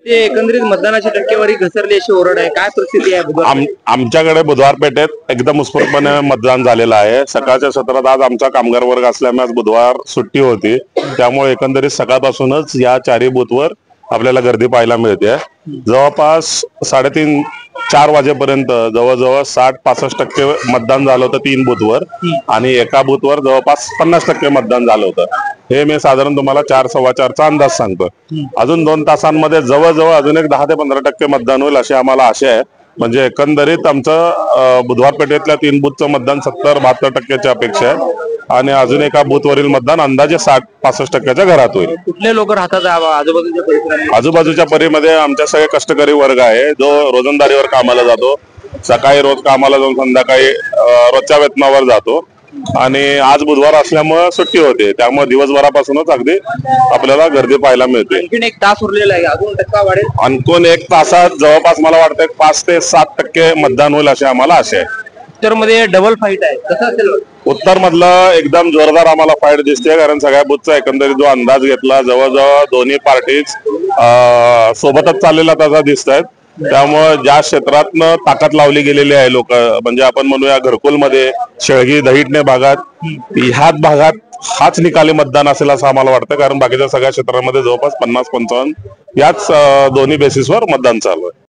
ते एकंदरीत मतदानाची टक्केवारी घसरली अशी ओरड आहे, काय परिस्थिती आहे? आमच्याकडे बुधवार पेठेत एकदम उत्स्फूर्तपणे मतदान झालेलं आहे। सकाळच्या सत्रात आज आमचा कामगार वर्ग असल्यामुळे बुधवार सुट्टी होती, त्यामुळे एकंदरीत सकाळपासूनच या चारही बूथवर आपल्याला गर्दी पाहायला मिळते। जवळपास 3:30-4 वाजेपर्यंत जवळजवळ 60-65% मतदान झालं होतं 3 बूथवर आणि एका बूथवर जवळपास 50% मतदान झालं होतं। हे मी साधारण तुम्हाला 4-4:15चा अंदाज सांगतो। अजून 2 तासांमध्ये जवळजवळ अजून एक 10 ते 15% मतदान होईल अशी आम्हाला आशा आहे। म्हणजे एकंदरीत आमचं बुधवार पेठेतल्या 3 बूथचं मतदान 70-72% अपेक्षा आहे आणि अजून एका बूथवरील मतदान अंदाजे 60-65% घरात होईल। कुठले लोक राहतात आजूबाजूच्या परिसरात? आजूबाजूच्या परिमध्ये आमच्या सगळे कष्टकरी वर्ग आहे, जो रोजंदारीवर कामाला जातो। सकाळी रोज कामाला जाऊन संध्याकाळी रोजच्या वेतनावर जातो आणि आज बुधवार असल्यामुळे सुट्टी होते, त्यामुळे दिवसभरापासूनच अगदी आपल्याला गर्दी पाहायला मिळते। आणखीन 1 तास उरलेला आहे, अजून टक्का वाढेल? आणखून 1 तासात जवळपास मला वाटतं 5 ते 7% मतदान होईल अशी आम्हाला आशा आहे। उत्तर मध्ये डबल फाईट आहे, कसं असेल? उत्तर मधलं एकदम जोरदार आम्हाला फाईट दिसते, कारण सगळ्या बूथचा एकंदरीत जो अंदाज घेतला जवळजवळ दोन्ही पार्टीज सोबतच चाललेला तसा दिसत आहेत। त्यामुळे ज्या क्षेत्रातनं ताकद लावली गेलेली आहे लोक, म्हणजे आपण म्हणूया घरकुलमध्ये, शेळगी दहिटणे भागात, ह्याच भागात हाच निकाली मतदान असेल असं आम्हाला वाटतं, कारण बाकीच्या सगळ्या क्षेत्रांमध्ये जवळपास 50-55 याच दोन्ही बेसिसवर मतदान चालू आहे।